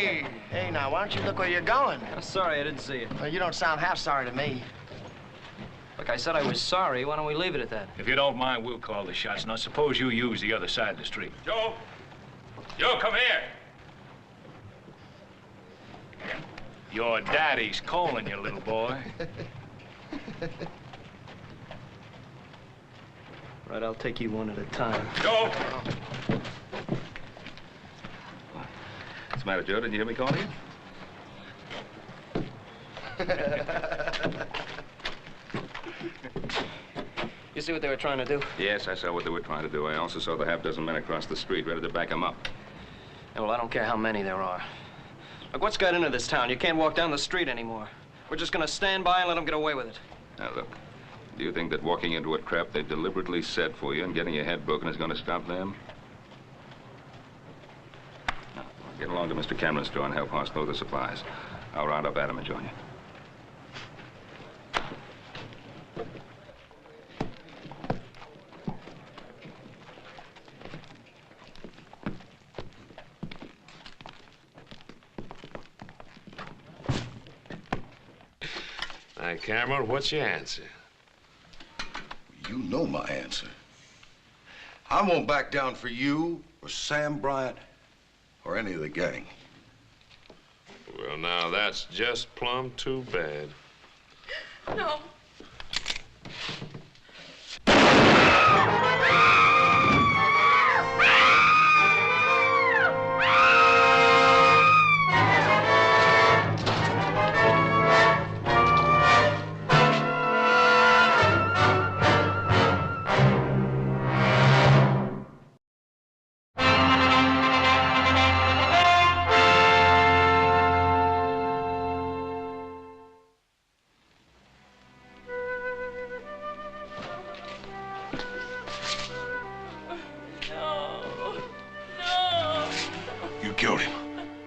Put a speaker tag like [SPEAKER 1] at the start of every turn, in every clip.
[SPEAKER 1] Hey! Hey, now, why don't you look where you're going?
[SPEAKER 2] I'm sorry I didn't see you.
[SPEAKER 1] Well, you don't sound half sorry to me.
[SPEAKER 2] Look, I said I was sorry. Why don't we leave it at that?
[SPEAKER 3] If you don't mind, we'll call the shots. Now, suppose you use the other side of the street. Joe! Joe, come here! Your daddy's calling you, little boy.
[SPEAKER 2] Right, I'll take you one at a time.
[SPEAKER 3] Joe!
[SPEAKER 4] What's the matter, Joe? Didn't you hear me calling you?
[SPEAKER 2] You see what they were trying to do?
[SPEAKER 4] Yes, I saw what they were trying to do. I also saw the half-dozen men across the street ready to back them up.
[SPEAKER 2] Yeah, well, I don't care how many there are. Look, what's got into this town? You can't walk down the street anymore. We're just gonna stand by and let them get away with it.
[SPEAKER 4] Now, look, do you think that walking into a trap they deliberately set for you and getting your head broken is going to stop them? Now, get along to Mr. Cameron's store and help Hoss load the supplies. I'll round up Adam and join you.
[SPEAKER 5] Hi, Cameron, what's your answer?
[SPEAKER 6] You know my answer. I won't back down for you or Sam Bryant or any of the gang.
[SPEAKER 5] Well, now, that's just plumb too bad.
[SPEAKER 7] No.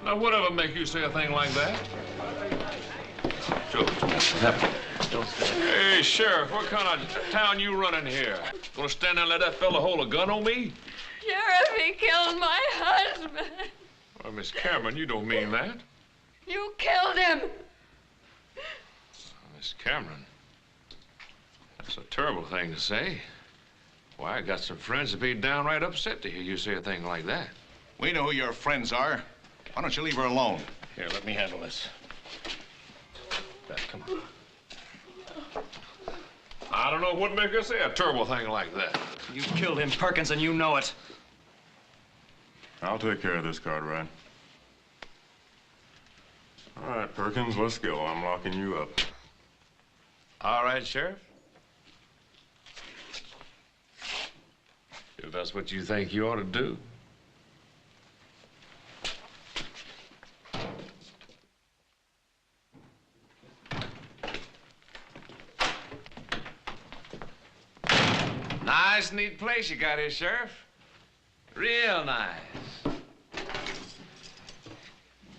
[SPEAKER 5] Now, whatever make you say a thing like that?
[SPEAKER 4] Joe, what's happening?
[SPEAKER 5] Hey, Sheriff, what kind of town you running here? Gonna stand there and let that fella hold a gun on me?
[SPEAKER 7] Sheriff, he killed my husband.
[SPEAKER 5] Well, Miss Cameron, you don't mean that.
[SPEAKER 7] You killed him.
[SPEAKER 5] Miss Cameron, that's a terrible thing to say. Why, I got some friends that'd be downright upset to hear you say a thing like that.
[SPEAKER 8] We know who your friends are. Why don't you leave her alone?
[SPEAKER 3] Here, let me handle this. Beth, come on.
[SPEAKER 5] I don't know what make her say a terrible thing like that.
[SPEAKER 2] You killed him, Perkins, and you know it.
[SPEAKER 9] I'll take care of this, Cartwright. All right, Perkins, let's go. I'm locking you up.
[SPEAKER 5] All right, Sheriff. If that's what you think you ought to do. Nice, neat place you got here, Sheriff. Real nice.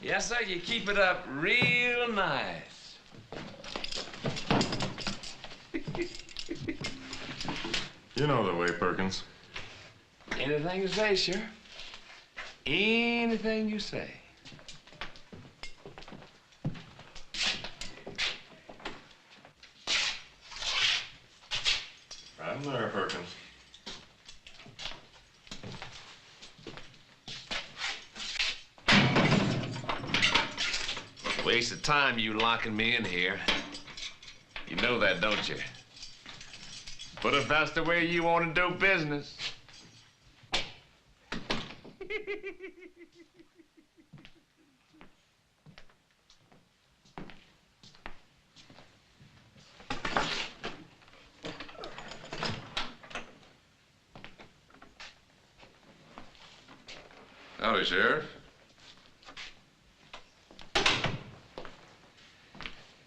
[SPEAKER 5] Yes, sir, you keep it up real nice.
[SPEAKER 9] You know the way, Perkins.
[SPEAKER 5] Anything you say, Sheriff. Anything you say.
[SPEAKER 9] Right in there, Perkins.
[SPEAKER 5] Waste of time you locking me in here. You know that, don't you? But if that's the way you want to do business.
[SPEAKER 4] Howdy, Sheriff.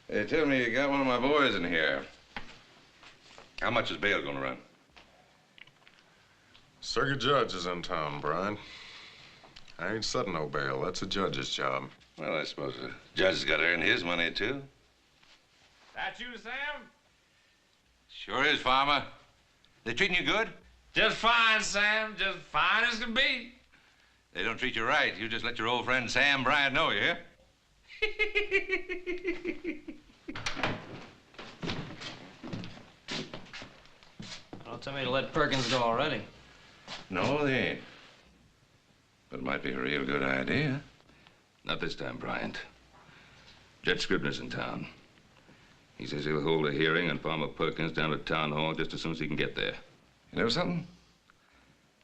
[SPEAKER 4] Hey, tell me, you got one of my boys in here. How much is bail gonna run?
[SPEAKER 9] Circuit judge is in town, Brian. I ain't setting no bail. That's a judge's job.
[SPEAKER 4] Well, I suppose the judge has got to earn his money, too.
[SPEAKER 5] That you, Sam?
[SPEAKER 4] Sure is, Farmer. They treating you good?
[SPEAKER 5] Just fine, Sam. Just fine as can be.
[SPEAKER 10] They don't treat you right, you just let your old friend Sam Bryant know, you hear?
[SPEAKER 2] Don't tell me to let Perkins go already.
[SPEAKER 10] No, they ain't. But it might be a real good idea.
[SPEAKER 4] Not this time, Bryant. Judge Scribner's in town. He says he'll hold a hearing on Farmer Perkins down at Town Hall just as soon as he can get there.
[SPEAKER 10] You know something?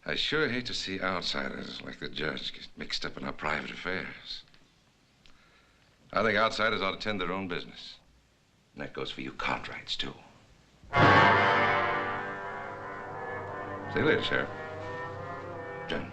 [SPEAKER 10] I sure hate to see outsiders like the judge get mixed up in our private affairs. I think outsiders ought to tend their own business. And that goes for you Cartwrights, too. See you later, Sheriff. Jen.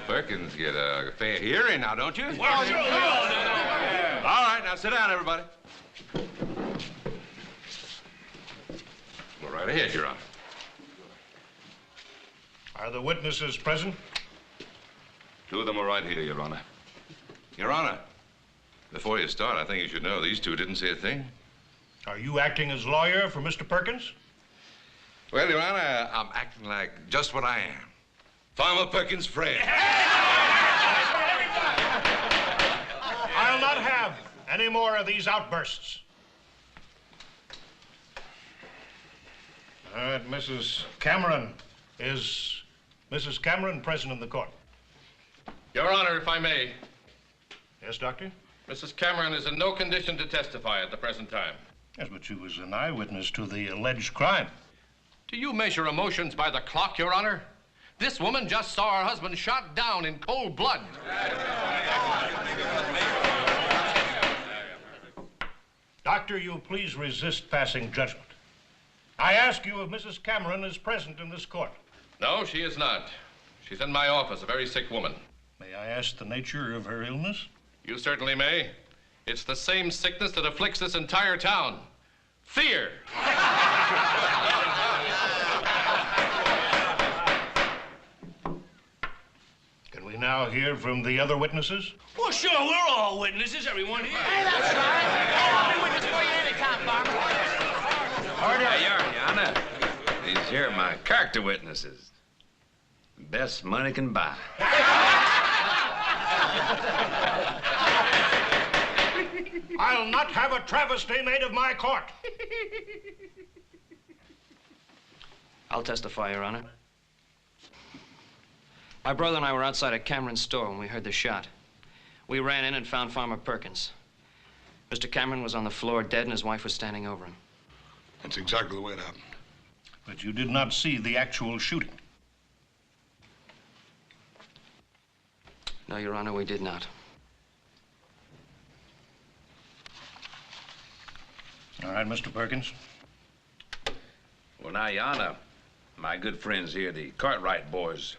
[SPEAKER 10] Perkins get a fair hearing now, don't you?
[SPEAKER 5] Well, sure.
[SPEAKER 10] All right, now sit down, everybody. Go right ahead, Your Honor.
[SPEAKER 8] Are the witnesses present?
[SPEAKER 4] Two of them are right here, Your Honor.
[SPEAKER 10] Your Honor, before you start, I think you should know these two didn't say a thing.
[SPEAKER 8] Are you acting as lawyer for Mr. Perkins?
[SPEAKER 10] Well, Your Honor, I'm acting like just what I am. Farmer Perkins' friend.
[SPEAKER 8] I'll not have any more of these outbursts. All right, Mrs. Cameron. Is Mrs. Cameron present in the court?
[SPEAKER 11] Your Honor, if I may.
[SPEAKER 8] Yes, Doctor?
[SPEAKER 11] Mrs. Cameron is in no condition to testify at the present time.
[SPEAKER 8] Yes, but she was an eyewitness to the alleged crime.
[SPEAKER 11] Do you measure emotions by the clock, Your Honor? This woman just saw her husband shot down in cold blood.
[SPEAKER 8] Doctor, you'll please resist passing judgment. I ask you if Mrs. Cameron is present in this court.
[SPEAKER 11] No, she is not. She's in my office, a very sick woman.
[SPEAKER 8] May I ask the nature of her illness?
[SPEAKER 11] You certainly may. It's the same sickness that afflicts this entire town. Fear.
[SPEAKER 8] Can we now hear from the other witnesses?
[SPEAKER 3] Well, sure, we're all witnesses, everyone here.
[SPEAKER 1] Hey, that's right. I'll be witness for you anytime, Farmer.
[SPEAKER 10] Order. Your Honor, these here are my character witnesses. Best money can buy.
[SPEAKER 8] I'll not have a travesty made of my court.
[SPEAKER 2] I'll testify, Your Honor. My brother and I were outside of Cameron's store when we heard the shot. We ran in and found Farmer Perkins. Mr. Cameron was on the floor dead and his wife was standing over him.
[SPEAKER 6] That's exactly the way it happened.
[SPEAKER 8] But you did not see the actual shooting.
[SPEAKER 2] No, Your Honor, we did not.
[SPEAKER 8] All right, Mr. Perkins.
[SPEAKER 3] Well, now, Your Honor, my good friends here, the Cartwright boys,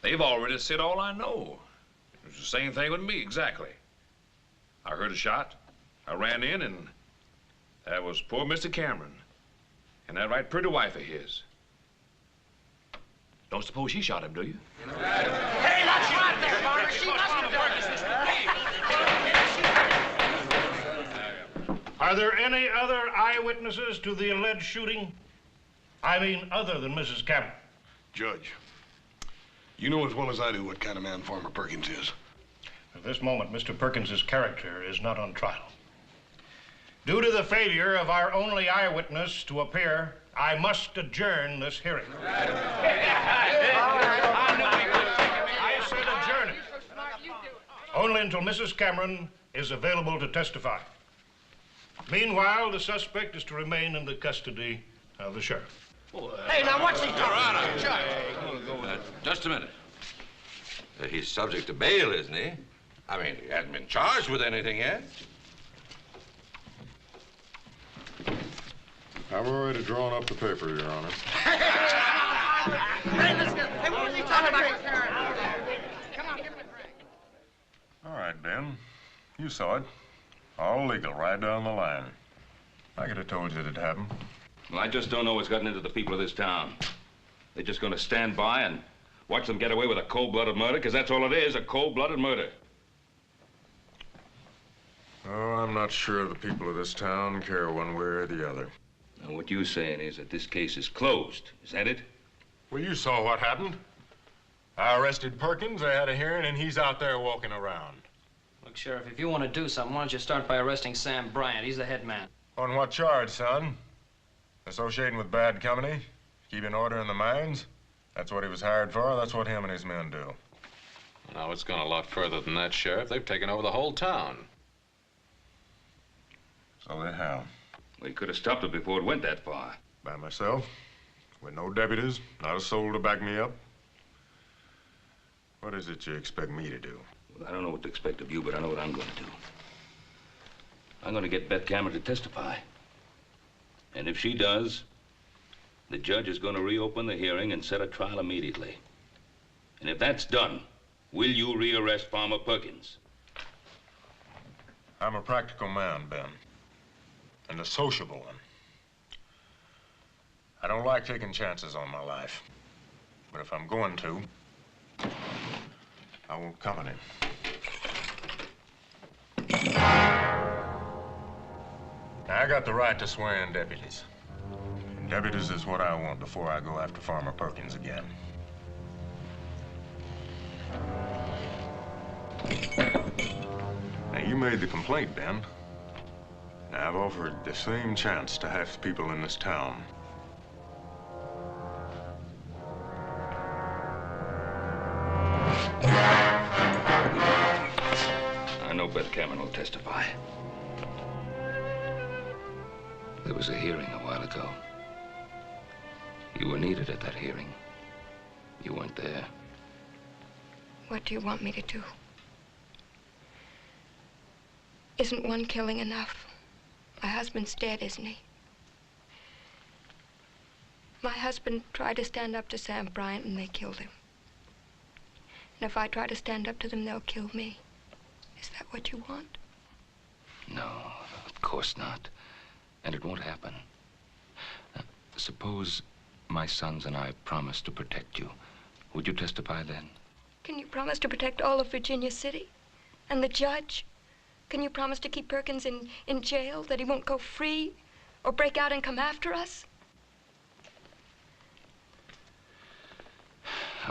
[SPEAKER 3] they've already said all I know. It's the same thing with me, exactly. I heard a shot. I ran in, and that was poor Mr. Cameron. And that right pretty wife of his. Don't suppose she shot him, do you?
[SPEAKER 1] Hey, that's right there, Farmer. She must have done this.
[SPEAKER 8] Are there any other eyewitnesses to the alleged shooting? I mean, other than Mrs. Cameron.
[SPEAKER 6] Judge, you know as well as I do what kind of man Farmer Perkins is.
[SPEAKER 8] At this moment, Mr. Perkins's character is not on trial. Due to the failure of our only eyewitness to appear, I must adjourn this hearing. I said adjourn it. Only until Mrs. Cameron is available to testify. Meanwhile, the suspect is to remain in the custody of the sheriff.
[SPEAKER 1] Hey, now what's he doing?
[SPEAKER 10] Your Honor. Just a minute. He's subject to bail, isn't he? I mean, he hasn't been charged with anything yet.
[SPEAKER 9] I've already drawn up the paper, Your Honor.
[SPEAKER 1] Hey, let's go. Hey, what was he talking about? Come on, give him a drink.
[SPEAKER 9] All right, Ben. You saw it. All legal, right down the line. I could have told you it'd happen.
[SPEAKER 4] Well, I just don't know what's gotten into the people of this town. They're just going to stand by and watch them get away with a cold-blooded murder, because that's all it is, a cold-blooded murder.
[SPEAKER 9] Oh, I'm not sure the people of this town care one way or the other.
[SPEAKER 4] Now, what you're saying is that this case is closed. Is that it?
[SPEAKER 9] Well, you saw what happened. I arrested Perkins, I had a hearing, and he's out there walking around.
[SPEAKER 2] Look, Sheriff, if you want to do something, why don't you start by arresting Sam Bryant? He's the head man.
[SPEAKER 9] On what charge, son? Associating with bad company? Keeping order in the mines? That's what he was hired for. That's what him and his men do.
[SPEAKER 11] No, it's gone a lot further than that, Sheriff. They've taken over the whole town.
[SPEAKER 9] So they have.
[SPEAKER 4] We could have stopped it before it went that far.
[SPEAKER 9] By myself, with no deputies, not a soul to back me up. What is it you expect me to do?
[SPEAKER 4] Well, I don't know what to expect of you, but I know what I'm going to do. I'm going to get Beth Cameron to testify. And if she does, the judge is going to reopen the hearing and set a trial immediately. And if that's done, will you rearrest Farmer Perkins?
[SPEAKER 9] I'm a practical man, Ben. And a sociable one. I don't like taking chances on my life. But if I'm going to, I want company. Now, I got the right to swear in deputies. And deputies is what I want before I go after Farmer Perkins again. Now, you made the complaint, Ben. Now, I've offered the same chance to half the people in this town.
[SPEAKER 4] I know Beth Cameron will testify. There was a hearing a while ago. You were needed at that hearing. You weren't there.
[SPEAKER 7] What do you want me to do? Isn't one killing enough? My husband's dead, isn't he? My husband tried to stand up to Sam Bryant and they killed him. And if I try to stand up to them, they'll kill me. Is that what you want?
[SPEAKER 4] No, of course not. And it won't happen. Suppose my sons and I promise to protect you. Would you testify then?
[SPEAKER 7] Can you promise to protect all of Virginia City? And the judge? Can you promise to keep Perkins in jail, that he won't go free or break out and come after us?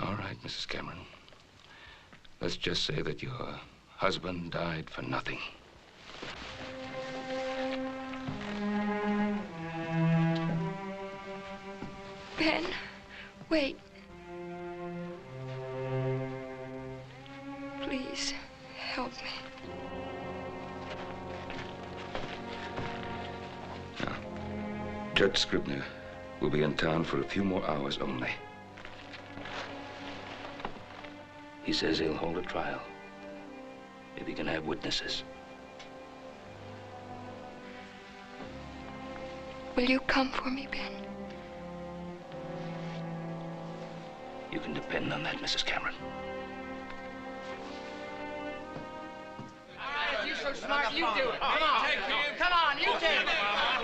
[SPEAKER 4] All right, Mrs. Cameron. Let's just say that your husband died for nothing.
[SPEAKER 7] Ben, wait. Please, help me.
[SPEAKER 4] Now, Judge Scribner will be in town for a few more hours only. He says he'll hold a trial if he can have witnesses.
[SPEAKER 7] Will you come for me, Ben?
[SPEAKER 4] You can depend on that, Mrs. Cameron.
[SPEAKER 1] You're so smart, you do it. Come on. Come on, you take it. Come on,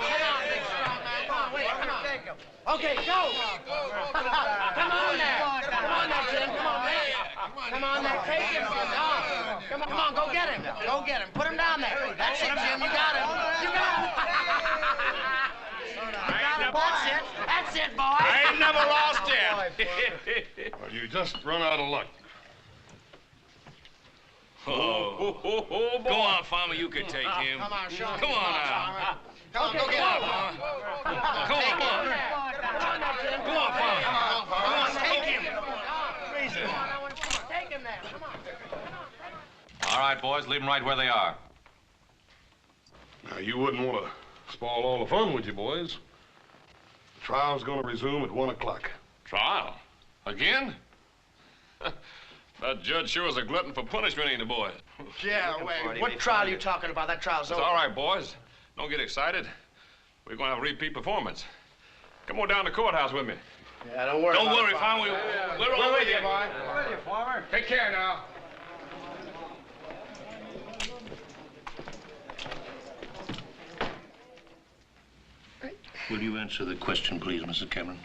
[SPEAKER 1] big strong man. Come on, wait, come on. Okay, go. Come on there. Come on there, Jim. Come on, man. Come on there, take him. Come on, go get him. Go get him. Put him down there. That's it, Jim. You got him. You got him. That's it, boy.
[SPEAKER 5] I ain't never lost yet.
[SPEAKER 9] Well, you just run out of luck.
[SPEAKER 5] Oh, go on, Farmer. You can take him.
[SPEAKER 1] Come on, Sean.
[SPEAKER 5] Come on now.
[SPEAKER 1] Come on, go get him.
[SPEAKER 5] Come on, Farmer. Come on, Farmer.
[SPEAKER 1] Come on, take him. Take him there. Come on.
[SPEAKER 11] All right, boys, leave them right where they are.
[SPEAKER 8] Now, you wouldn't want to spoil all the fun, would you, boys? The trial's going to resume at 1 o'clock.
[SPEAKER 5] Trial? Again? That judge sure is a glutton for punishment, ain't he, boys?
[SPEAKER 1] Yeah, wait. What trial are you talking about? That trial's
[SPEAKER 5] It's
[SPEAKER 1] over.
[SPEAKER 5] all right, boys. Don't get excited.
[SPEAKER 3] We're going to have a repeat performance. Come on down to the courthouse with me.
[SPEAKER 1] Yeah, don't worry.
[SPEAKER 3] Don't worry, Farmer. We're all with you.
[SPEAKER 1] boy. We're with you, Farmer.
[SPEAKER 3] Take care now.
[SPEAKER 8] Will you answer the question, please, Mrs. Cameron?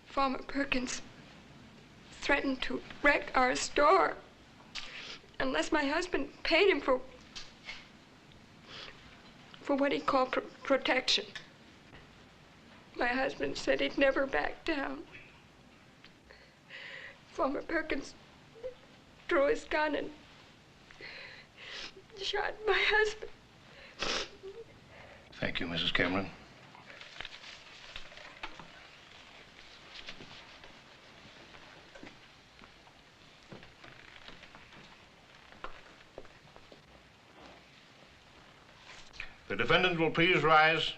[SPEAKER 7] Farmer Perkins threatened to wreck our store unless my husband paid him for what he called protection. My husband said he'd never back down. Farmer Perkins drew his gun and shot my husband.
[SPEAKER 8] Thank you, Mrs. Cameron. The defendant will please rise.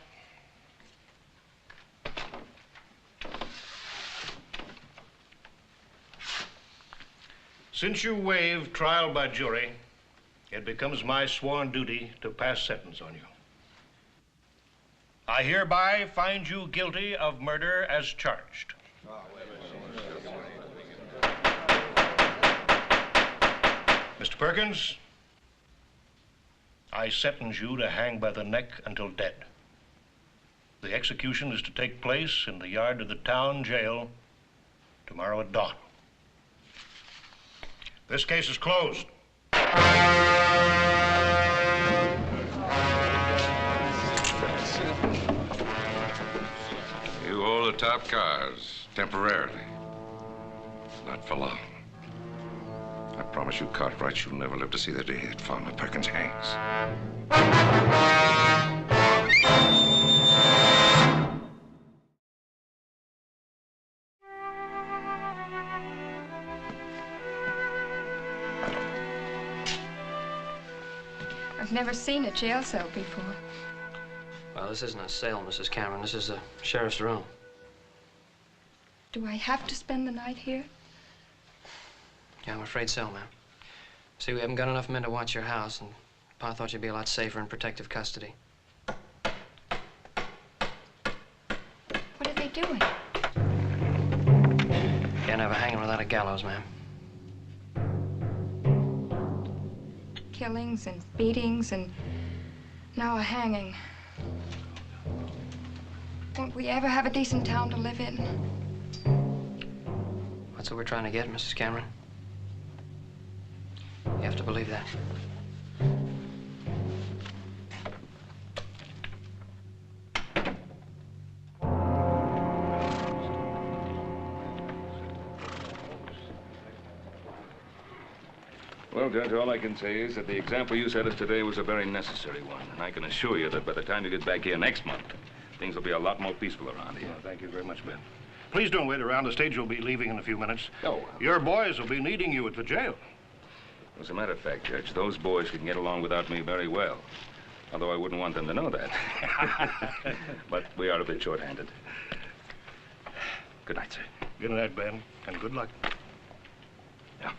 [SPEAKER 8] Since you waive trial by jury, it becomes my sworn duty to pass sentence on you. I hereby find you guilty of murder as charged. Mr. Perkins, I sentence you to hang by the neck until dead. The execution is to take place in the yard of the town jail tomorrow at dawn. This case is closed.
[SPEAKER 10] You hold the top cars, temporarily. Not for long. I promise you, Cartwright, you'll never live to see the day that Farmer Perkins hangs.
[SPEAKER 7] I've never seen a jail cell before.
[SPEAKER 2] Well, this isn't a cell, Mrs. Cameron. This is the sheriff's room.
[SPEAKER 7] Do I have to spend the night here?
[SPEAKER 2] Yeah, I'm afraid so, ma'am. See, we haven't got enough men to watch your house, and Pa thought you'd be a lot safer in protective custody.
[SPEAKER 7] What are they doing?
[SPEAKER 2] Can't have a hanging without a gallows, ma'am.
[SPEAKER 7] Killings and beatings and now a hanging. Won't we ever have a decent town to live in?
[SPEAKER 2] That's what we're trying to get, Mrs. Cameron. You have to believe that.
[SPEAKER 4] Well, Judge, all I can say is that the example you set us today was a very necessary one. And I can assure you that by the time you get back here next month, things will be a lot more peaceful around here.
[SPEAKER 8] Well, thank you very much, Ben. Please don't wait around. The stage will be leaving in a few minutes.
[SPEAKER 4] Oh.
[SPEAKER 8] Your boys will be needing you at the jail.
[SPEAKER 4] As a matter of fact, Judge, those boys can get along without me very well. Although I wouldn't want them to know that. But we are a bit short-handed. Good night, sir.
[SPEAKER 8] Good night, Ben, and good luck.
[SPEAKER 4] Yeah.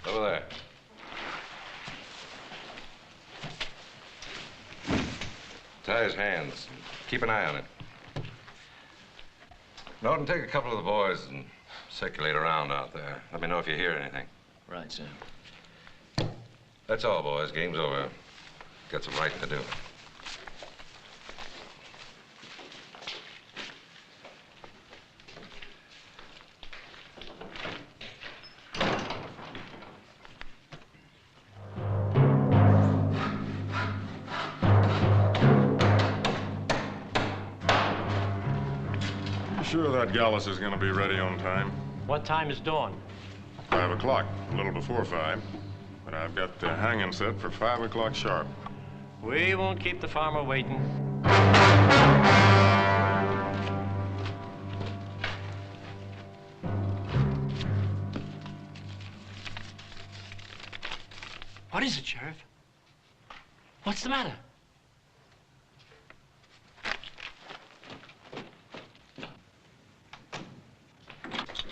[SPEAKER 10] Over there. Tie his hands. Keep an eye on it. Norton, take a couple of the boys and circulate around out there. Let me know if you hear anything.
[SPEAKER 2] Right, Sam.
[SPEAKER 10] That's all, boys. Game's over. Got some writing to do.
[SPEAKER 9] Sure that Gallus is gonna be ready on time.
[SPEAKER 12] What time is dawn?
[SPEAKER 9] 5 o'clock, a little before 5. But I've got the hanging set for 5 o'clock sharp.
[SPEAKER 12] We won't keep the farmer waiting. What is it, Sheriff? What's the matter?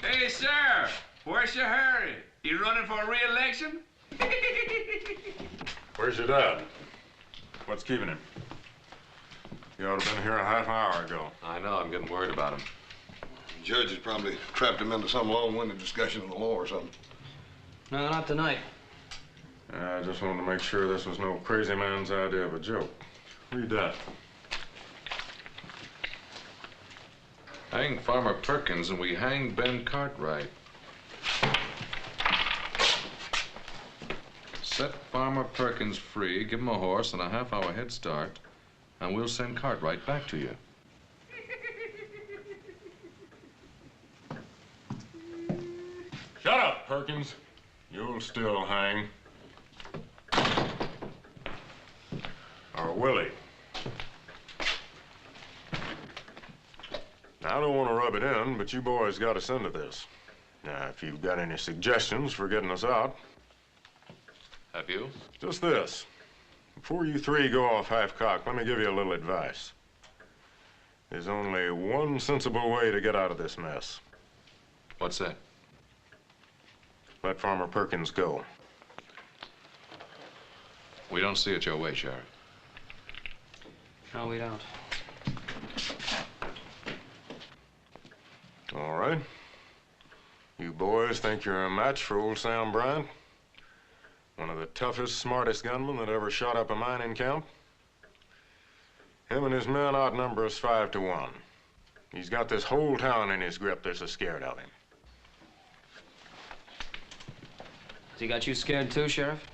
[SPEAKER 3] Hey, sir, where's your hurry? You running for re-election?
[SPEAKER 9] Where's your dad? What's keeping him? He ought to have been here a half hour ago.
[SPEAKER 5] I know, I'm getting worried about him.
[SPEAKER 6] The judge has probably trapped him into some long-winded discussion of the law or something.
[SPEAKER 2] No, not tonight.
[SPEAKER 9] I just wanted to make sure this was no crazy man's idea of a joke. Read that.
[SPEAKER 3] Hang Farmer Perkins and we hang Ben Cartwright. Set Farmer Perkins free, give him a horse and a half-hour head start, and we'll send Cartwright back to you.
[SPEAKER 9] Shut up, Perkins. You'll still hang. Or will he? Now, I don't want to rub it in, but you boys got us into this. Now, if you've got any suggestions for getting us out.
[SPEAKER 3] Have you?
[SPEAKER 9] Just this. Before you three go off half-cocked, let me give you a little advice. There's only one sensible way to get out of this mess.
[SPEAKER 3] What's that?
[SPEAKER 9] Let Farmer Perkins go.
[SPEAKER 3] We don't see it your way, Sheriff.
[SPEAKER 2] No, we don't.
[SPEAKER 9] All right. You boys think you're a match for old Sam Bryant? One of the toughest, smartest gunmen that ever shot up a mining camp? Him and his men outnumber us 5 to 1. He's got this whole town in his grip. They're so scared of him.
[SPEAKER 2] Has he got you scared too, Sheriff?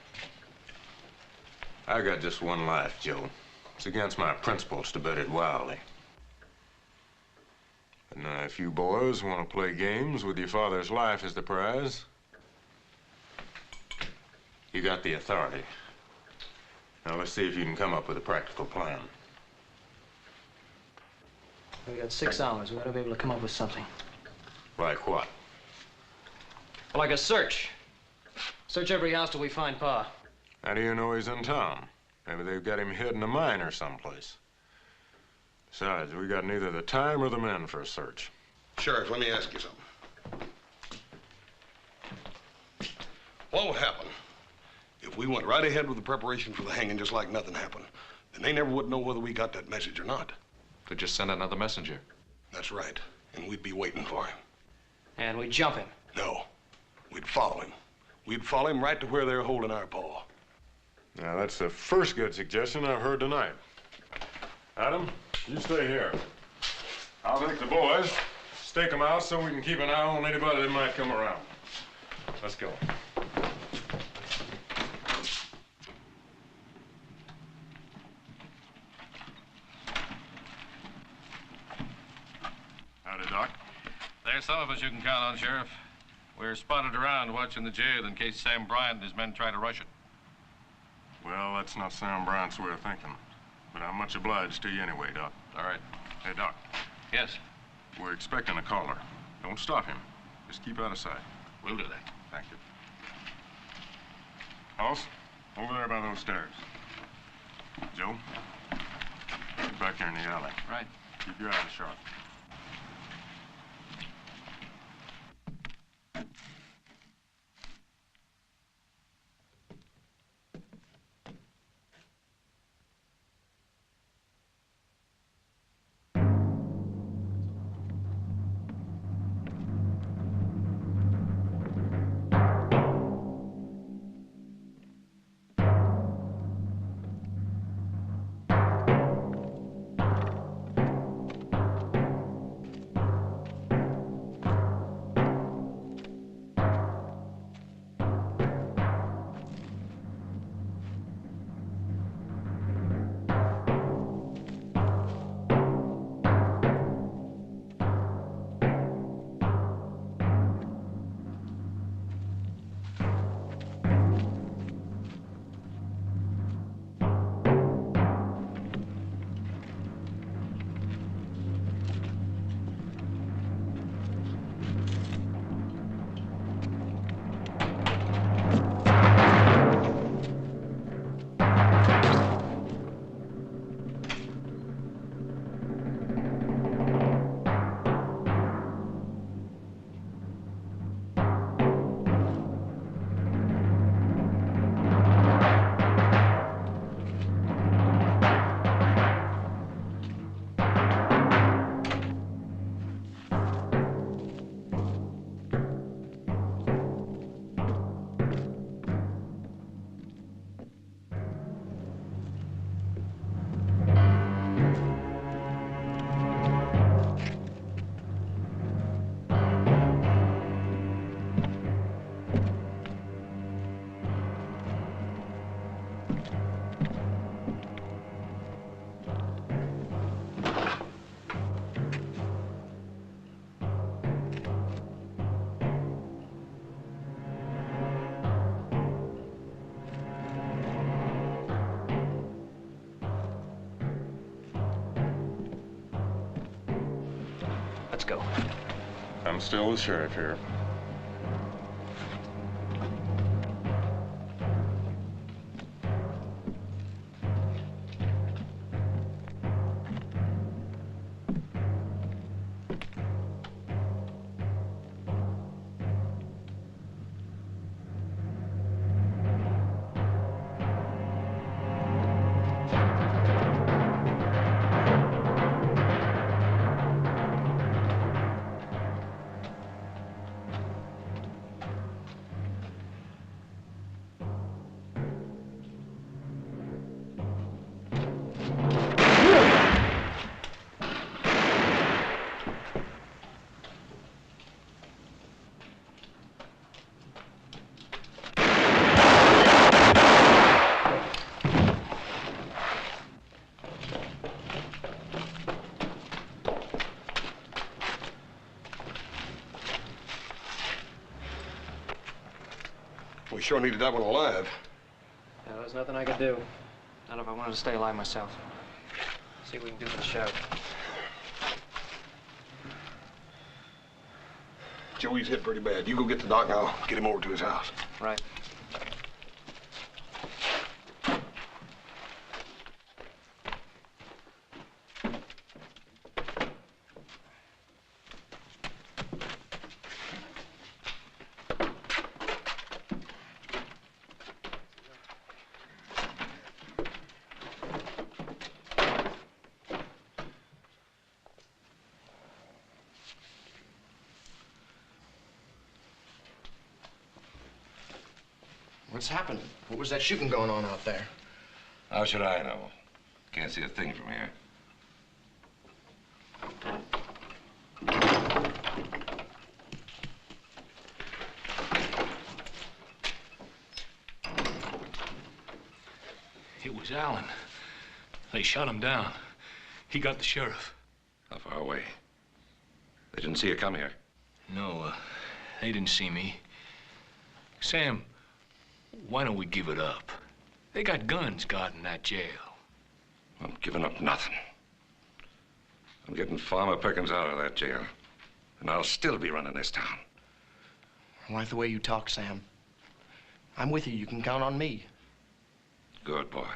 [SPEAKER 9] I got just one life, Joe. It's against my principles to bet it wildly. But now, if you boys want to play games with your father's life as the prize, you got the authority. Now, let's see if you can come up with a practical plan.
[SPEAKER 2] We got 6 hours. We ought to be able to come up with something.
[SPEAKER 9] Like what?
[SPEAKER 2] Like a search. Search every house till we find Pa.
[SPEAKER 9] How do you know he's in town? Maybe they've got him hid in a mine or someplace. Besides, we got neither the time or the men for a search.
[SPEAKER 6] Sheriff, let me ask you something. What would happen if we went right ahead with the preparation for the hanging just like nothing happened? Then they never would know whether we got that message or not.
[SPEAKER 3] Could just send another messenger.
[SPEAKER 6] That's right. And we'd be waiting for him.
[SPEAKER 2] And we jump him.
[SPEAKER 6] No. We'd follow him. We'd follow him right to where they're holding our paw.
[SPEAKER 9] Now, that's the first good suggestion I've heard tonight. Adam, you stay here. I'll take the boys, stake them out so we can keep an eye on anybody that might come around. Let's go. Howdy, Doc.
[SPEAKER 11] There's some of us you can count on, Sheriff. We're spotted around watching the jail in case Sam Bryant and his men try to rush it.
[SPEAKER 9] Well, that's not Sam Bryant's way of thinking. But I'm much obliged to you anyway, Doc.
[SPEAKER 11] All right.
[SPEAKER 9] Hey, Doc.
[SPEAKER 11] Yes,
[SPEAKER 9] We're expecting a caller. Don't stop him. Just keep out of sight.
[SPEAKER 11] we'll do that.
[SPEAKER 9] Thank you. Hoss, over there by those stairs. Joe, get back here in the alley.
[SPEAKER 2] Right.
[SPEAKER 9] Keep your eyes sharp.
[SPEAKER 2] go.
[SPEAKER 9] I'm still the sheriff here.
[SPEAKER 6] We sure needed that one alive.
[SPEAKER 2] Yeah, there was nothing I could do. Not if I wanted to stay alive myself. See what we can do for the sheriff.
[SPEAKER 6] Joey's hit pretty bad. You go get the doc and I'll get him over to his house.
[SPEAKER 2] Right.
[SPEAKER 1] What's happening? What was that shooting going on out there?
[SPEAKER 10] How should I know? Can't see a thing from here.
[SPEAKER 13] It was Allen. They shot him down. He got the sheriff.
[SPEAKER 10] How far away? They didn't see you come here.
[SPEAKER 13] No, they didn't see me. Sam, why don't we give it up? They got guns guarding that jail.
[SPEAKER 10] I'm giving up nothing. I'm getting Farmer Perkins out of that jail. And I'll still be running this town.
[SPEAKER 1] I like the way you talk, Sam. I'm with you. You can count on me.
[SPEAKER 10] Good boy.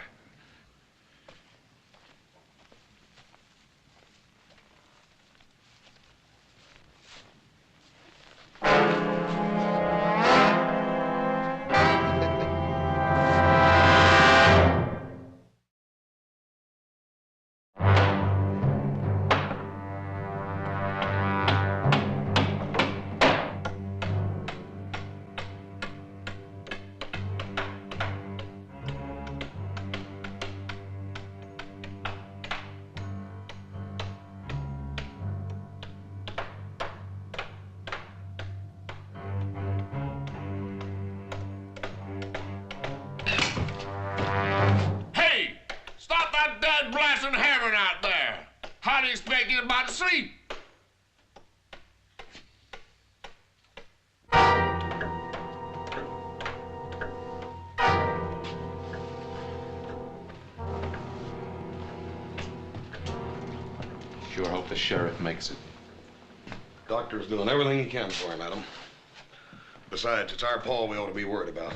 [SPEAKER 3] About to sleep.
[SPEAKER 11] Sure hope the sheriff makes it.
[SPEAKER 6] Doctor's doing everything he can for him, Adam. Besides, it's our Paul we ought to be worried about.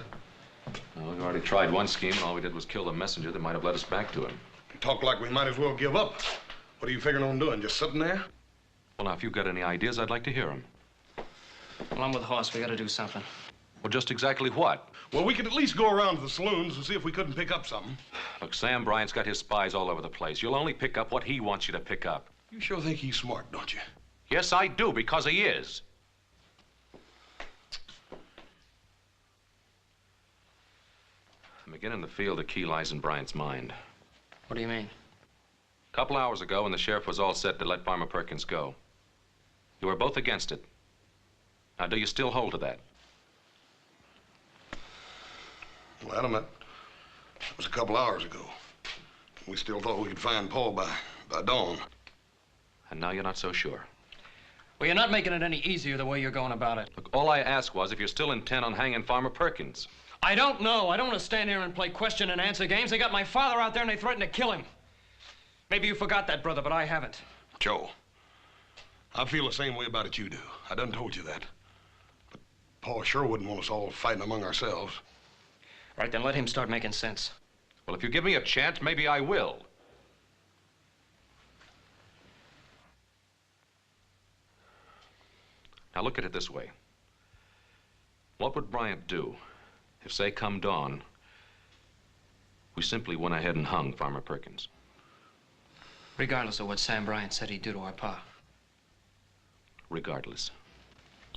[SPEAKER 11] Well, we already tried one scheme, and all we did was kill the messenger that might have led us back to him.
[SPEAKER 6] You talk like we might as well give up. What are you figuring on doing? Just sitting there?
[SPEAKER 11] Well, now, if you've got any ideas, I'd like to hear them.
[SPEAKER 2] Well, I'm with Hoss. We got to do something.
[SPEAKER 11] Well, just exactly what?
[SPEAKER 6] Well, we could at least go around to the saloons and see if we couldn't pick up something.
[SPEAKER 11] Look, Sam Bryant's got his spies all over the place. You'll only pick up what he wants you to pick up.
[SPEAKER 6] You sure think he's smart, don't you?
[SPEAKER 11] Yes, I do, because he is. I'm beginning to feel the key lies in Bryant's mind.
[SPEAKER 2] What do you mean?
[SPEAKER 11] A couple hours ago, when the sheriff was all set to let Farmer Perkins go, you were both against it. Now, do you still hold to that?
[SPEAKER 6] Well, Adam, that was a couple hours ago. We still thought we could find Paul by dawn.
[SPEAKER 11] And now you're not so sure.
[SPEAKER 2] Well, you're not making it any easier the way you're going about it.
[SPEAKER 11] Look, all I asked was if you're still intent on hanging Farmer Perkins.
[SPEAKER 2] I don't know. I don't want to stand here and play question and answer games. They got my father out there and they threatened to kill him. Maybe you forgot that, brother, but I haven't.
[SPEAKER 6] Joe,
[SPEAKER 14] I feel the same way about it you do. I done told you that. But Pa sure wouldn't want us all fighting among ourselves.
[SPEAKER 2] Right, then let him start making sense.
[SPEAKER 11] Well, if you give me a chance, maybe I will. Now look at it this way. What would Bryant do if, say, come dawn, we simply went ahead and hung Farmer Perkins?
[SPEAKER 2] Regardless of what Sam Bryant said he'd do to our pa.
[SPEAKER 11] Regardless.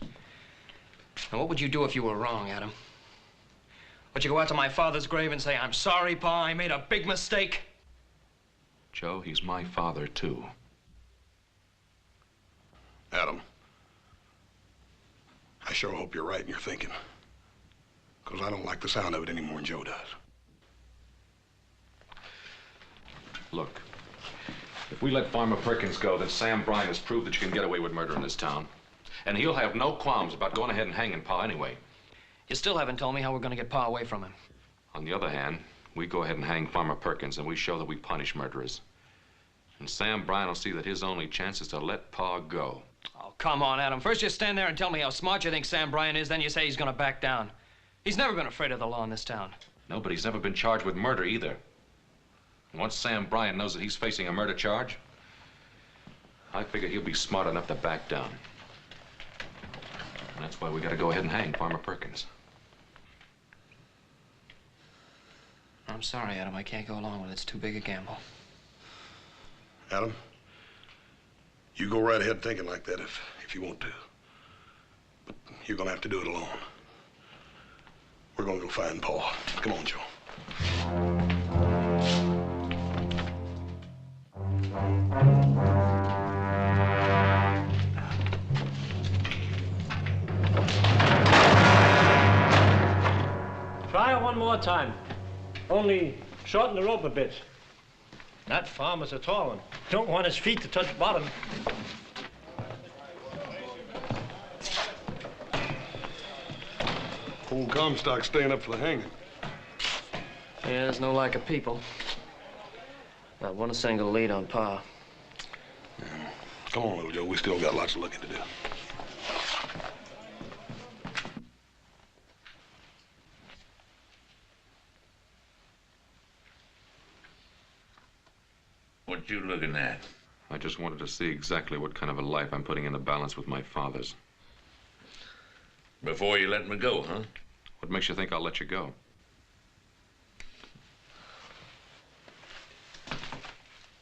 [SPEAKER 2] Now, what would you do if you were wrong, Adam? Would you go out to my father's grave and say, I'm sorry, Pa, I made a big mistake?
[SPEAKER 11] Joe, he's my father, too.
[SPEAKER 14] Adam, I sure hope you're right in your thinking. Because I don't like the sound of it any more than Joe does.
[SPEAKER 11] Look, if we let Farmer Perkins go, then Sam Bryant has proved that you can get away with murder in this town. And he'll have no qualms about going ahead and hanging Pa anyway.
[SPEAKER 2] You still haven't told me how we're going to get Pa away from him.
[SPEAKER 11] On the other hand, we go ahead and hang Farmer Perkins, and we show that we punish murderers. And Sam Bryant will see that his only chance is to let Pa go.
[SPEAKER 2] Oh, come on, Adam. First you stand there and tell me how smart you think Sam Bryant is, then you say he's going to back down. He's never been afraid of the law in this town.
[SPEAKER 11] No, but he's never been charged with murder either. And once Sam Bryant knows that he's facing a murder charge, I figure he'll be smart enough to back down. And that's why we got to go ahead and hang Farmer Perkins.
[SPEAKER 2] I'm sorry, Adam. I can't go along with it. It's too big a gamble.
[SPEAKER 14] Adam, you go right ahead thinking like that if you want to. But you're gonna have to do it alone. We're gonna go find Pa. Come on, Joe.
[SPEAKER 12] Try it one more time. Only shorten the rope a bit. That farmer's a tall one. Don't want his feet to touch bottom.
[SPEAKER 14] Old Comstock staying up for the hanging.
[SPEAKER 2] Yeah, there's no lack of people. Not one single lead on Pa.
[SPEAKER 14] Yeah. Come on, little Joe. We still got lots of looking to do.
[SPEAKER 3] What you looking at?
[SPEAKER 11] I just wanted to see exactly what kind of a life I'm putting in the balance with my father's.
[SPEAKER 3] Before you let me go, huh?
[SPEAKER 11] What makes you think I'll let you go?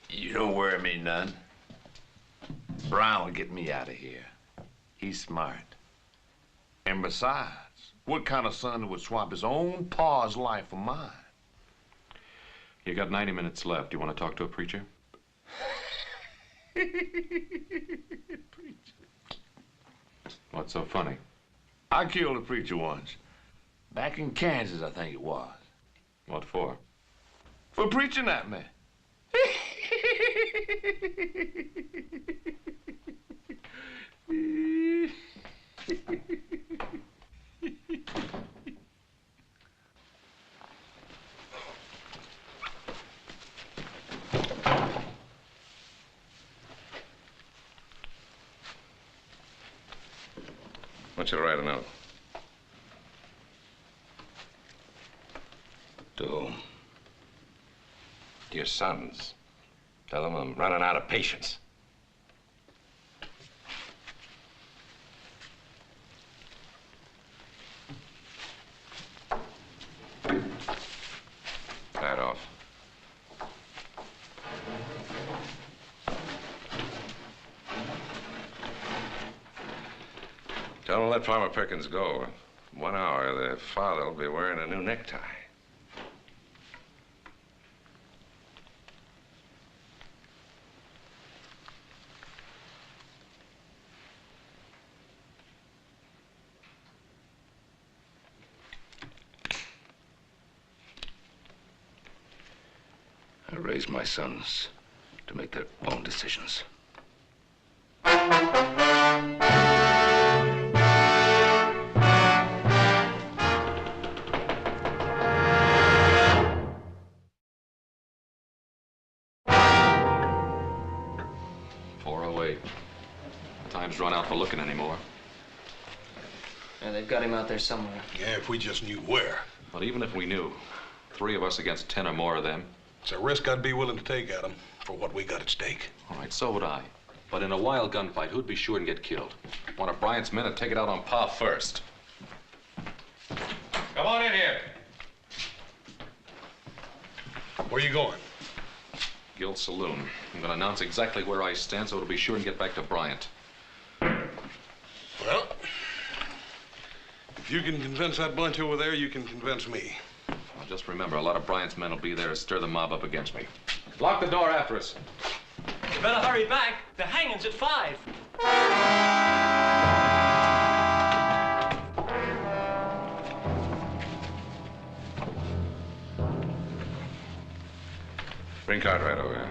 [SPEAKER 5] You don't worry me none. Brown will get me out of here. He's smart. And besides, what kind of son would swap his own pa's life for mine?
[SPEAKER 11] You got 90 minutes left. You want to talk to a preacher? What's so funny?
[SPEAKER 5] I killed a preacher once. Back in Kansas, I think it was.
[SPEAKER 11] What for?
[SPEAKER 5] For preaching at me.
[SPEAKER 10] Why don't you write a note?
[SPEAKER 4] To whom?
[SPEAKER 10] To your sons. Tell them I'm running out of patience. Tie it off. Tell them to let Farmer Perkins go. In 1 hour, the father will be wearing a new necktie. I raised my sons to make their own decisions.
[SPEAKER 11] Time's run out for looking anymore.
[SPEAKER 2] Yeah, they've got him out there somewhere.
[SPEAKER 14] Yeah, if we just knew where.
[SPEAKER 11] But even if we knew, 3 of us against 10 or more of them.
[SPEAKER 14] It's a risk I'd be willing to take, Adam, for what we got at stake.
[SPEAKER 11] All right, so would I. But in a wild gunfight, who'd be sure and get killed? One of Bryant's men would take it out on Pa first. Come on in here.
[SPEAKER 14] Where you going?
[SPEAKER 11] Guild Saloon. I'm going to announce exactly where I stand so it'll be sure and get back to Bryant.
[SPEAKER 14] Well, if you can convince that bunch over there, you can convince me.
[SPEAKER 11] Well, just remember, a lot of Bryant's men will be there to stir the mob up against me. Lock the door after us.
[SPEAKER 12] You better hurry back. The hanging's at 5.
[SPEAKER 10] Bring Cartwright over here.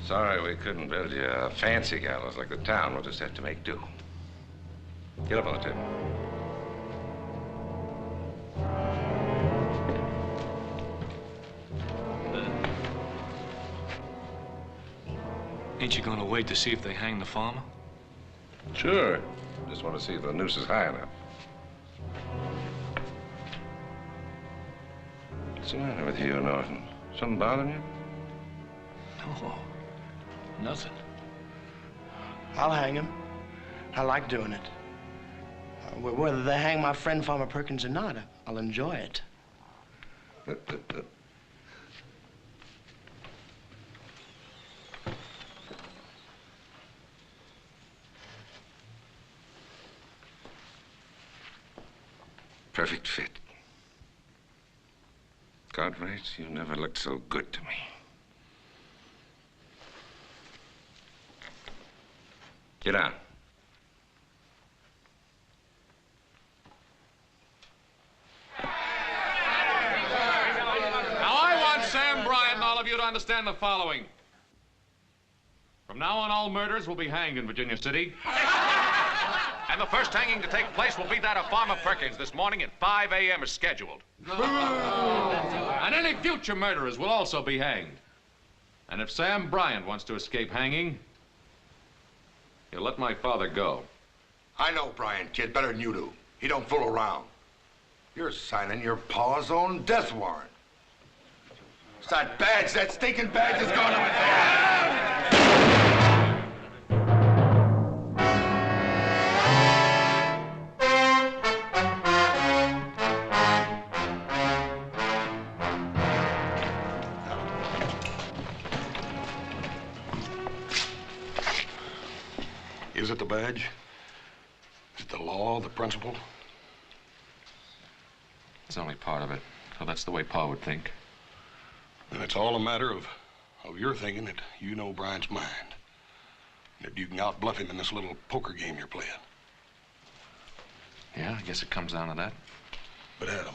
[SPEAKER 10] Sorry we couldn't build you a fancy gallows like the town. We'll just have to make do. Get up on the table.
[SPEAKER 13] Ain't you gonna wait to see if they hang the farmer?
[SPEAKER 10] Sure. Just want to see if the noose is high enough. What's the matter with you, Norton? Something bothering you?
[SPEAKER 13] No, nothing.
[SPEAKER 1] I'll hang him. I like doing it. Whether they hang my friend Farmer Perkins or not, I'll enjoy it.
[SPEAKER 10] Perfect fit. Cartwright, you never looked so good to me. Get down.
[SPEAKER 11] Now, I want Sam Bryant and all of you to understand the following. From now on, all murders will be hanged in Virginia City. And the first hanging to take place will be that of Farmer Perkins this morning at 5 a.m. as scheduled. And any future murderers will also be hanged. And if Sam Bryant wants to escape hanging, he'll let my father go.
[SPEAKER 6] I know Bryant, kid, better than you do. He don't fool around. You're signing your pa's own death warrant. It's that badge, that stinking badge is going with there.
[SPEAKER 14] Is it the badge? Is it the law, the principle?
[SPEAKER 11] It's only part of it. So that's the way Pa would think.
[SPEAKER 14] And it's all a matter of your thinking that you know Bryant's mind. That you can outbluff him in this little poker game you're playing.
[SPEAKER 11] Yeah, I guess it comes down to that.
[SPEAKER 14] But Adam,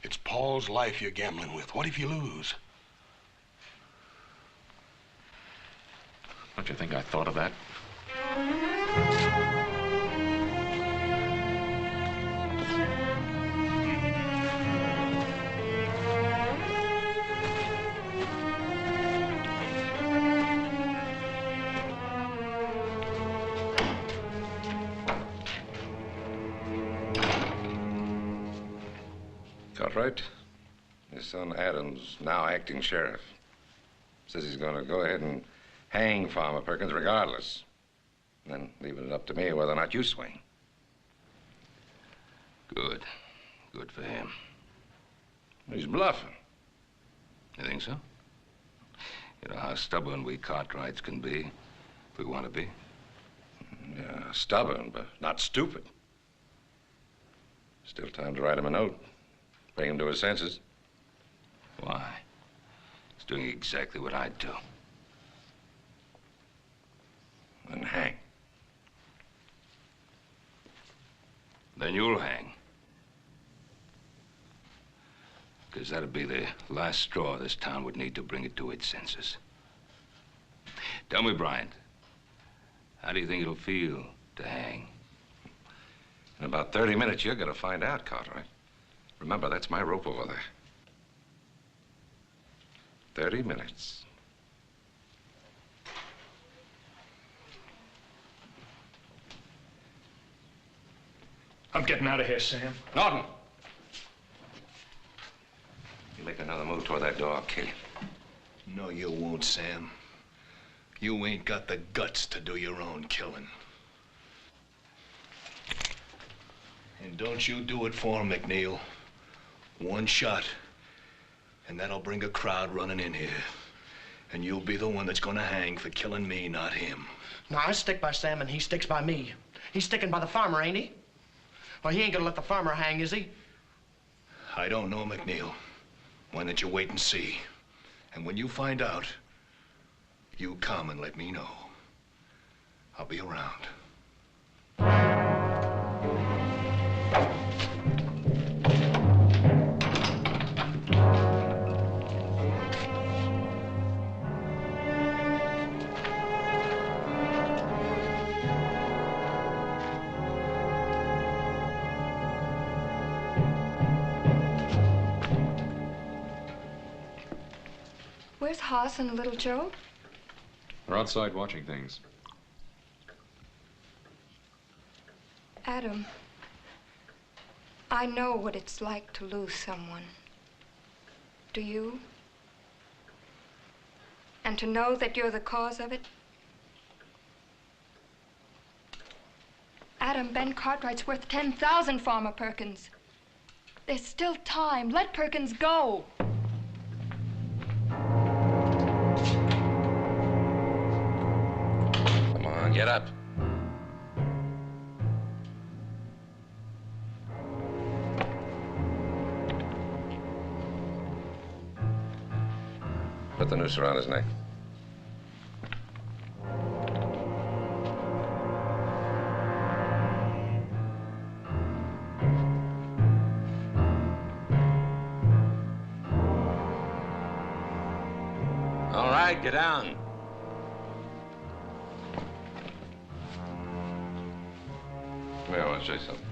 [SPEAKER 14] it's Paul's life you're gambling with. What if you lose?
[SPEAKER 11] Don't you think I thought of that?
[SPEAKER 10] Cartwright, his son Adam's now acting sheriff. Says he's going to go ahead and hang Farmer Perkins regardless. And then leaving it up to me whether or not you swing.
[SPEAKER 4] Good. Good for him.
[SPEAKER 10] He's bluffing.
[SPEAKER 4] You think so? You know how stubborn we Cartwrights can be, if we want to be.
[SPEAKER 10] Yeah, stubborn, but not stupid. Still time to write him a note. Bring him to his senses.
[SPEAKER 4] Why? He's doing exactly what I'd do.
[SPEAKER 10] And hang.
[SPEAKER 4] Then you'll hang. Because that'd be the last straw this town would need to bring it to its senses. Tell me, Bryant, how do you think it'll feel to hang?
[SPEAKER 10] In about 30 minutes, you're going to find out, Cartwright. Remember, that's my rope over there. 30 minutes.
[SPEAKER 13] I'm getting out of here, Sam.
[SPEAKER 4] Norton! You make another move toward that door, I'll kill you.
[SPEAKER 13] No, you won't, Sam. You ain't got the guts to do your own killing. And don't you do it for him, McNeil. One shot, and that'll bring a crowd running in here. And you'll be the one that's gonna hang for killing me, not him.
[SPEAKER 1] No, I stick by Sam and he sticks by me. He's sticking by the farmer, ain't he? Well, he ain't gonna let the farmer hang, is he?
[SPEAKER 13] I don't know, McNeil. Why don't you wait and see? And when you find out, you come and let me know. I'll be around.
[SPEAKER 7] Where's Hoss and Little Joe?
[SPEAKER 11] We're outside watching things.
[SPEAKER 7] Adam, I know what it's like to lose someone. Do you? And to know that you're the cause of it? Adam, Ben Cartwright's worth 10,000, Farmer Perkins. There's still time. Let Perkins go.
[SPEAKER 10] Come on, get up. Put the noose around his neck.
[SPEAKER 4] All right, get down.
[SPEAKER 10] Come here, I want to show you something.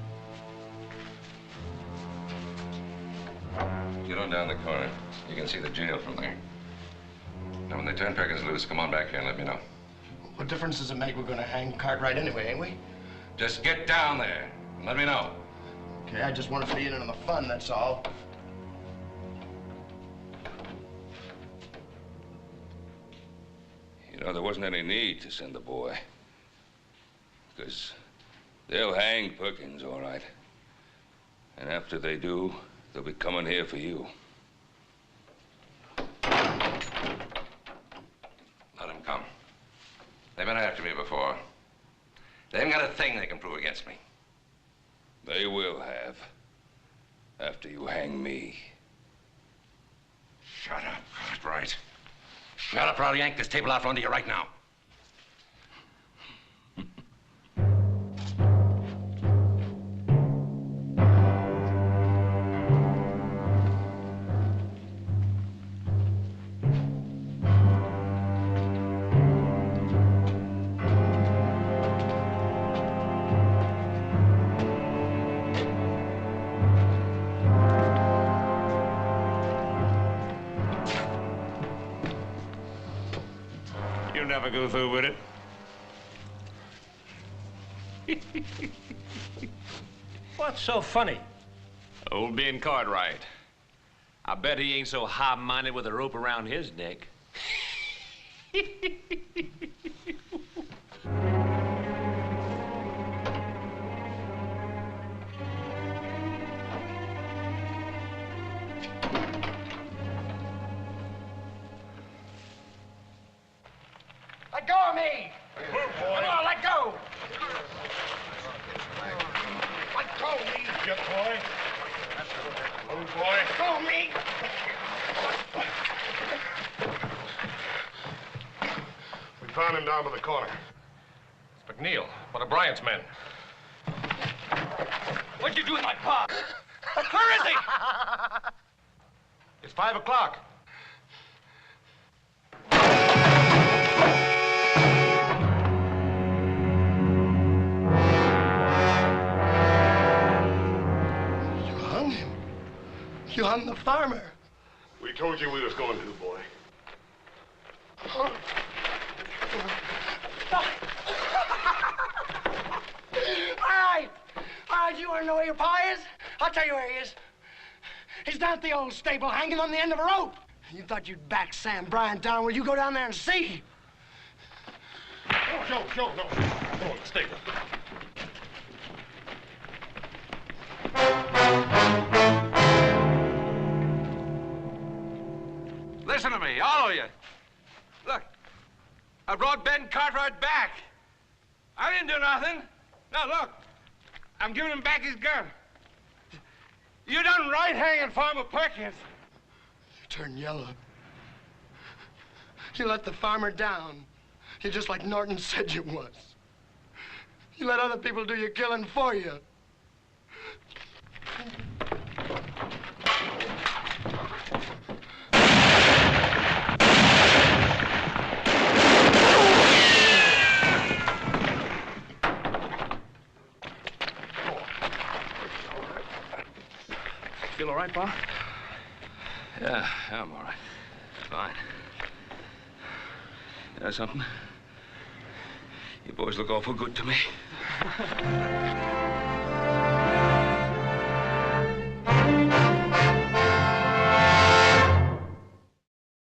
[SPEAKER 10] Get on down the corner. You can see the jail from there. Now, when they turn Perkins loose, come on back here and let me know.
[SPEAKER 1] What difference does it make? We're gonna hang Cartwright anyway, ain't we?
[SPEAKER 10] Just get down there and let me know.
[SPEAKER 1] Okay, I just want to be in on the fun, that's all.
[SPEAKER 4] You know, there wasn't any need to send the boy. Because they'll hang Perkins, all right. And after they do, they'll be coming here for you.
[SPEAKER 10] Let him come. They've been after me before. They haven't got a thing they can prove against me.
[SPEAKER 4] They will have. After you hang me.
[SPEAKER 10] Shut up, Cartwright. Shut up or I'll yank this table out from under you right now.
[SPEAKER 3] Never go through with it.
[SPEAKER 12] What's so funny?
[SPEAKER 3] Old Ben Cartwright. I bet he ain't so high-minded with a rope around his neck.
[SPEAKER 1] Let go of me! Come on, let go! Let go of me!
[SPEAKER 8] Get boy. Old boy.
[SPEAKER 1] Let go of me!
[SPEAKER 8] We found him down by the corner. It's McNeil, one of Bryant's men.
[SPEAKER 1] What'd you do with my pa? Where is he?
[SPEAKER 8] It's 5 o'clock.
[SPEAKER 1] You hung the farmer.
[SPEAKER 8] We told you we was going to, boy.
[SPEAKER 1] All right. All right, you want to know I'll tell you where he is. He's down at the old stable, hanging on the end of a rope. You thought you'd back Sam Bryant down. Well, you go down there and see.
[SPEAKER 8] Oh, Joe, no. Come on, stay.
[SPEAKER 10] Listen to me, all of you. Look, I brought Ben Cartwright back. I didn't do nothing. Now, look, I'm giving him back his gun. You done right hanging Farmer Perkins.
[SPEAKER 1] You turned yellow. You let the farmer down. You're just like Norton said you was. You let other people do your killing for you.
[SPEAKER 2] Feel all right, Pa? Yeah, I'm all right. Fine. You know something? You boys look awful good to me.